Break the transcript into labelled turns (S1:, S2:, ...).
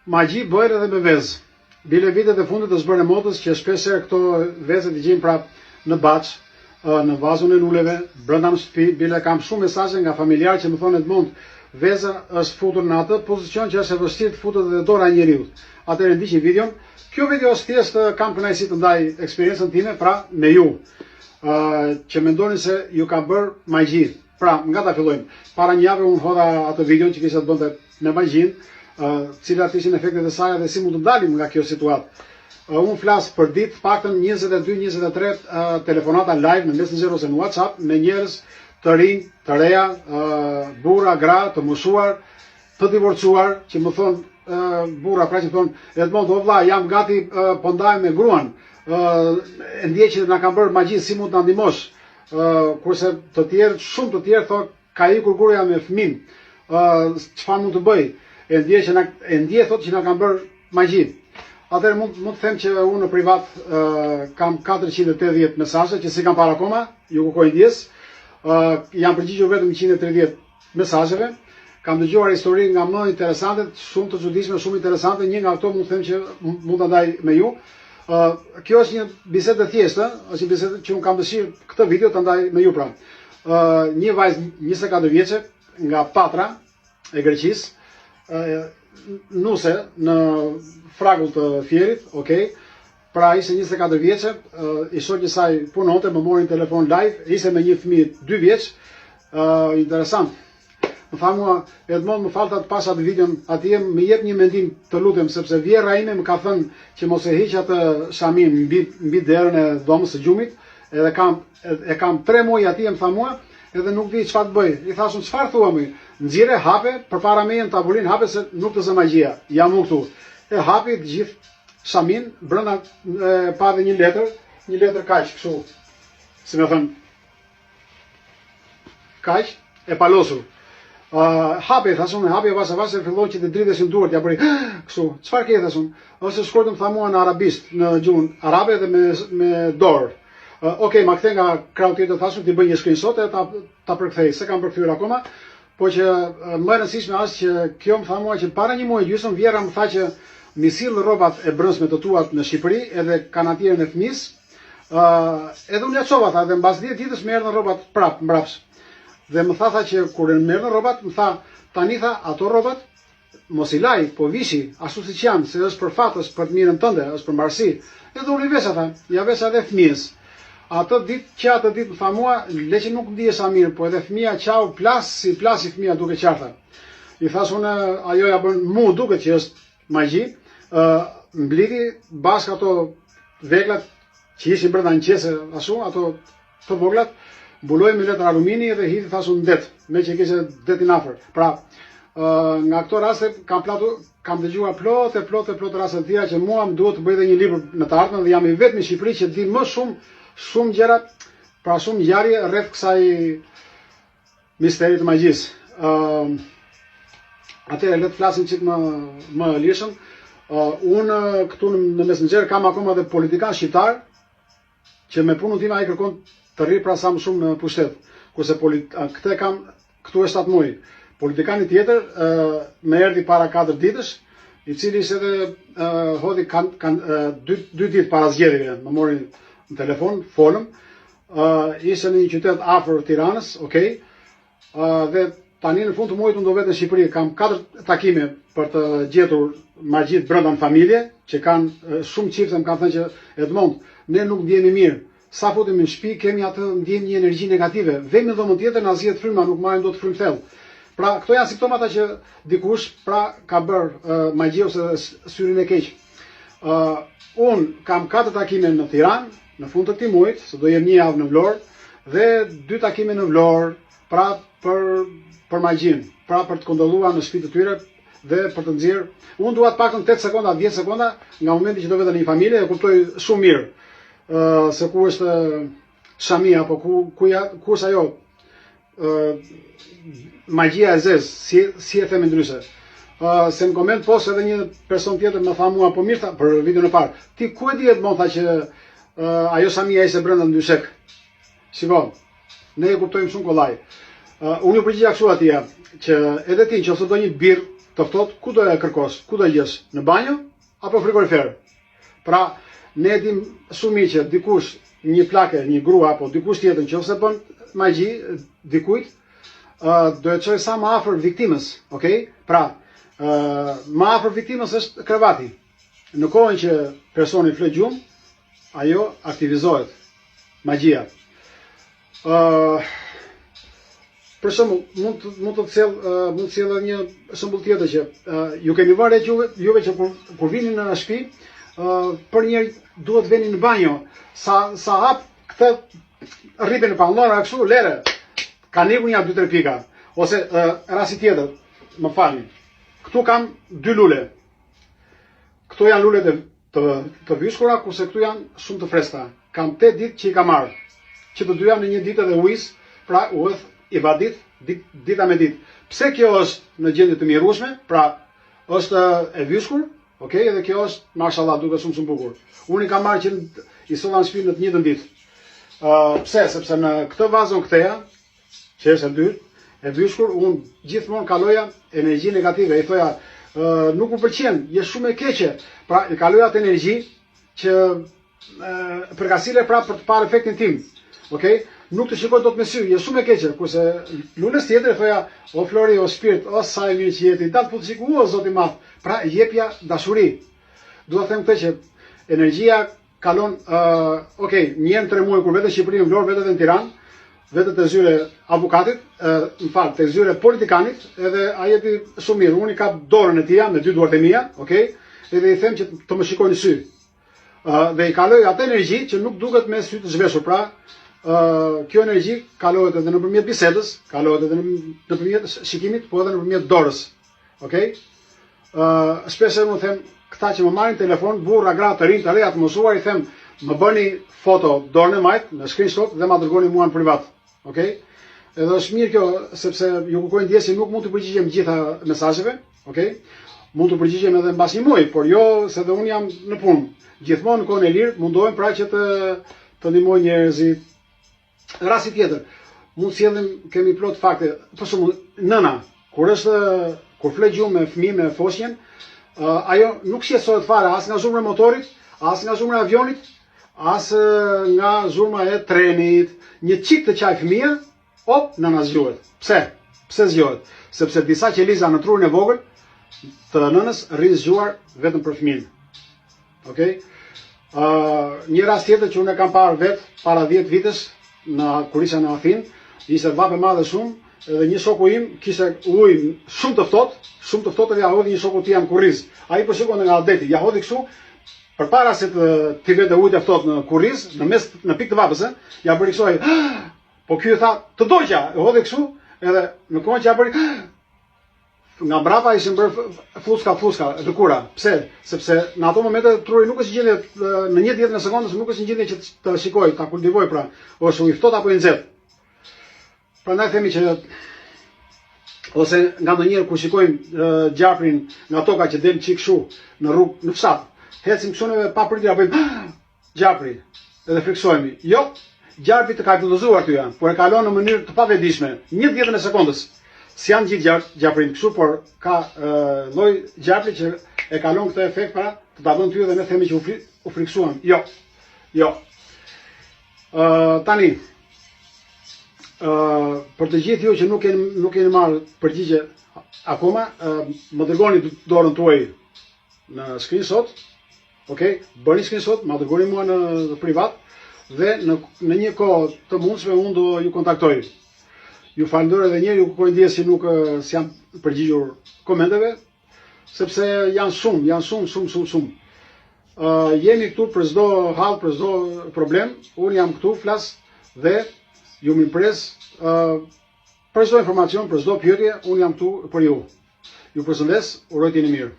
S1: magji bëhet edhe me vezë. Bile vitet e fundit të zbërën e motës që shpesher këto vezët i gjejmë prap në baç, në vazon e luleve, brenda në shtëpi. Bile kam shumë mesazhe nga familjarë që më thonë Edmond, veza është futur në atë pozicion që është e vështirë të futet edhe dora e njeriut. Atëherë ndiqni videon. Kjo video është thjesht kam kënaqësi të ndaj eksperiencën time pra me ju, që mendoni se ju ka bërë magji. Pra, nga ta fillojmë. Para një jave unë hodha atë videon që kisha të bënte me magjin, cilat ishin efektet e saj dhe si mund të dalim nga kjo situatë. Unë flas për ditë paktën 22-23 telefonata live në Messenger ose në WhatsApp me njerëz të rinj, të reja, burra, gra, të moshuar, të divorcuar, që më thonë burra, pra që thonë, Edmond, o vlla, jam gati po ndaj me gruan, e ndjej që na kanë bërë magji, si mund të na ndihmosh? Kurse të tjerë, shumë të tjerë thonë, ka ikur gruaja me fëmin, çfarë mund të bëj? E ndjej thotë që na kanë bërë magji. Atëherë mund të them që unë në privat kam 480 mesazhe që si kam parë akoma, ju kërkoj ndjes. Jam përgjigjur vetëm 130 mesazheve. Kam dëgjuar histori nga më interesante, shumë të çuditshme, shumë interesante. Një nga ato mund të them që mund ta ndaj me ju. Kjo është një bisedë e thjeshtë, është një bisedë që unë kam dëshirë këtë video ta ndaj me ju pra. Një vajzë 24 vjeçe nga Patra e Greqisë, nuse në fragull të Fierit, okay. Pra ishte 24 vjeçe, i shoqi saj punonte, më morin telefon live, ishte me një fëmijë 2 vjeç, interesant. Më tha mua, Edmond, më falta të pasha atë videon atje, më jep një mendim të lutem, sepse vjerra ime më ka thënë që mos e hiq atë shamin mbi derën e dhomës së gjumit, edhe kam 3 muaj atje, më tha mua, edhe nuk di çfarë të bëj. I thashun, çfarë thua më? Nxirre hape përpara meje në tavolinë, hape se nuk të zë magjia. Jam unë këtu. E hapi të gjithë shamin, brenda pa dhe një letër kaq, kështu. Si më thën. Kaq e palosur. Hapi, thasun, hapi pas avas filloi që të dridheshin duart, ja bëri kështu. Çfarë ke thasun? Ose shkruajtëm tha mua në arabisht, në gjuhën arabe dhe me dorë. Okej, ma kthe nga krau tjetër thashun ti bëj një screenshot e ta përkthej. Se kam përkthyer akoma, po që më e rëndësishme është që kjo më tha mua që para një muaji gjysmë vjera më tha që mi sill rrobat e brëndshme të tuat në Shqipëri edhe kanatierën e fëmis. Edhe unë ja çova tha dhe mbas 10 ditësh më erdhën rrobat prap mbrapsht. Dhe më tha që kur më erdhën rrobat, më tha tani tha ato rrobat mos i laj, po vishi ashtu siç janë, se është për fat, është për të mirën tënde, është për mbarësi. Edhe unë i vesha tha, ja vesha edhe fëmijës. Atë ditë më tha mua, le që nuk ndihesha mirë, po edhe fëmia qau plasi fëmia duke qartha. I thash unë, ajo ja bën mu duket që është magji, mblidhi bashkë ato veglat që ishin brenda në qese, ashtu, ato të voglat, mbuloi me letër alumini dhe hidhi thashun det, me që kishte detin afër. Pra, nga këto raste kam dëgjuar plot raste të tjera që mua më duhet të bëj edhe një libër në të ardhmen dhe jam i vetmi në Shqipëri që di më shumë gjëra, pra shumë ngjarje rreth kësaj misteri të magjisë. Atëherë le të flasim çik më lirshëm. Unë këtu në Messenger kam akoma edhe politikan shqiptar që me punën time ai kërkon të rri pra sa më shumë në pushtet. Kurse këtë kam këtu e 7 muaj. Politikani tjetër më erdhi para 4 ditësh, i cili ishte edhe hodhi 2 ditë para zgjedhjeve. Më mori në telefon, folëm. Ishte në një qytet afër Tiranës, okay. Dhe tani në fund të muajit unë do vetë në Shqipëri, kam 4 takime për të gjetur magjit brenda në familje, që kanë shumë çifte më kanë thënë që Edmond, ne nuk ndjehemi mirë. Sa futemi në shtëpi kemi atë ndjejmë një energji negative. Vemi dhomën tjetër na zgjedh fryma, nuk marrim dot frymë thellë. Pra këto janë simptomata që dikush pra ka bërë magji ose syrin e keq. Un kam 4 takime në Tiranë në fund të këtij muajit, se do jem një javë në Vlorë dhe 2 takime në Vlorë, pra për magjin, pra për të kondolluar në shtëpi të tyre dhe për të nxjerr. Unë dua të paktën 8 sekonda, 10 sekonda nga momenti që do vete në një familje e kuptoj shumë mirë se ku është shamia apo ku është ajo magjia e zez, si e them ndryshe. Se në koment post edhe një person tjetër më tha mua, po mirë tha për videon e parë. Ti ku e di më tha që ajo shamia ishte brenda ndyshek. Shiko, ne e kuptojmë shumë kollaj. Unë ju përgjigja kështu atje, që edhe ti nëse do një birr të ftohtë, ku do e kërkos? Ku do lës? Në banjo apo frigorifer? Pra, ne dim shumë mirë që dikush, një plake, një grua apo dikush tjetër nëse bën magji dikujt, do e çojë sa më afër viktimës, okay? Pra, më afër viktimës është krevati. Në kohën që personi flet gjumë, ajo aktivizohet magjia. Për shembull, mund të sjell një shembull tjetër që ju keni vënë juve që kur vini në shtëpi, për njëri duhet veni në banjo, sa hap këtë rripen e pallora kështu lere, ka nikur një 2-3 pika. Ose rasti tjetër, më falni. Këtu kam 2 lule. Këto janë lulet të vyshkura, kurse këtu janë shumë të freskëta. Kam 8 ditë që i kam marrë. Që të dyja në një ditë edhe ujis, pra udhë i vadit, dita me ditë. Pse kjo është në gjendje të mjerueshme? Pra, është e vyshkur, okay, edhe kjo është, mashallah, duke shumë bukur. Unë i kam marrë që i solla në shtëpi në të njëjtën ditë. Pse? Sepse në këtë vazon këteja, që është e dytë, e vyshkur, unë gjithmonë kaloja energji negative. I thoja, nuk më pëlqen, je shumë e keqe. Pra, i kaloja atë energji që përgasile pra për të parë efektin tim. Okay? Nuk të shikoj dot me sy, je shumë e keqe. Kurse lules tjetër e thoja, o Flori, o Shpirt, o sa e mirë që jeti, datë po të shikoj, o Zoti i Madh. Pra, jepja dashuri. Dua të them këtë që energjia kalon, okay, një herë në 3 muaj kur vetë në Shqipëri, në Vlorë, vetë në Tiranë, vetë të zyre avokatit, të zyre politikanit, edhe a jeti shumë mirë. Unë i kap dorën e tia me 2 duart e mia, okay? Edhe i them që të më shikojnë në sy. Dhe i kaloj atë energji që nuk duket me sy të zhveshur. Pra, kjo energji kalohet edhe nëpërmjet bisedës, kalohet edhe nëpërmjet shikimit, po edhe nëpërmjet dorës. Okay? Shpesh unë them këta që më marrin telefon, burra, gra, të rinj, të reja, të mosuar, i them, më bëni foto dorën e majt në screenshot dhe ma dërgoni mua në privat. Okay? Edhe është mirë kjo, sepse ju kërkojnë ndjesë nuk mund të përgjigjem gjitha mesazheve, okay? Mund të përgjigjem edhe mbas një muaji, por jo se dhe unë jam në punë. Gjithmonë në kohën e lirë mundohem pra që të ndihmoj njerëzit. Rasti tjetër, mund sjellim, kemi plot fakte, për shembull, nëna, kur flet gjumë me fëmijë me foshnjën, ajo nuk shqetësohet fare as nga zhurma e motorit, as nga zhurma e avionit, as nga zhurma e trenit. Një çik të qaj fëmia, op, nëna zgjohet. Pse? Pse zgjohet? Sepse disa qeliza në trurin e vogël të nënës rrin zgjuar vetëm për fëmin. Okay? Një rast tjetër që unë e kam parë vetë para 10 vitesh kur isha në Athinë, ishte vape madhe shumë, edhe një shoku im kishte ujë shumë të ftohtë dhe ja hodhi një shoku tij kurriz. Ai po shikon nga adeti, ja hodhi kështu përpara se të vete ujë të ftohtë në kurriz, në pikë të vapës, ja bëri kështu ai. Po ky e tha, të doqja, e hodhi kështu, edhe në kohën që ja bëri nga brapa ishin bërë fluska, lëkura. Pse? Sepse në ato momente truri nuk është gjendje në 1/10 e sekondës, nuk është gjendje që të shikoj, ta kultivoj pra, ose u i ftohtë apo i nxehtë. Prandaj themi që ose nga ndonjëherë kur shikojmë gjaprin nga toka që del çik kështu në rrugë, në fshat, hecim kështu neve pa pritur apo gjapri, edhe friksohemi. Jo, gjarpi të kalkulozuar ty janë, por e kalon në mënyrë të pavetdijshme, 1/10 e sekondës. Si janë gjithë gjaprin kështu, por ka lloj gjapri që e kalon këtë efekt pra të ta bën ty dhe ne themi që u friksuam. Jo. Tani, për të gjithë ju që nuk keni marrë përgjigje akoma, më dërgoni dorën tuaj në screenshot, okay? Bëni screenshot, ma dërgoni mua në privat dhe në një kohë të mundshme unë do ju kontaktoj. Ju falenderoj edhe një herë, ju kërkoj ndjesë që nuk s'jam përgjigjur komenteve, sepse janë shumë. Jemi këtu për çdo hall, për çdo problem, unë jam këtu, flas dhe ju më pres për çdo informacion, për çdo pyetje, unë jam këtu për ju. Ju përshëndes, uroj t'jeni mirë.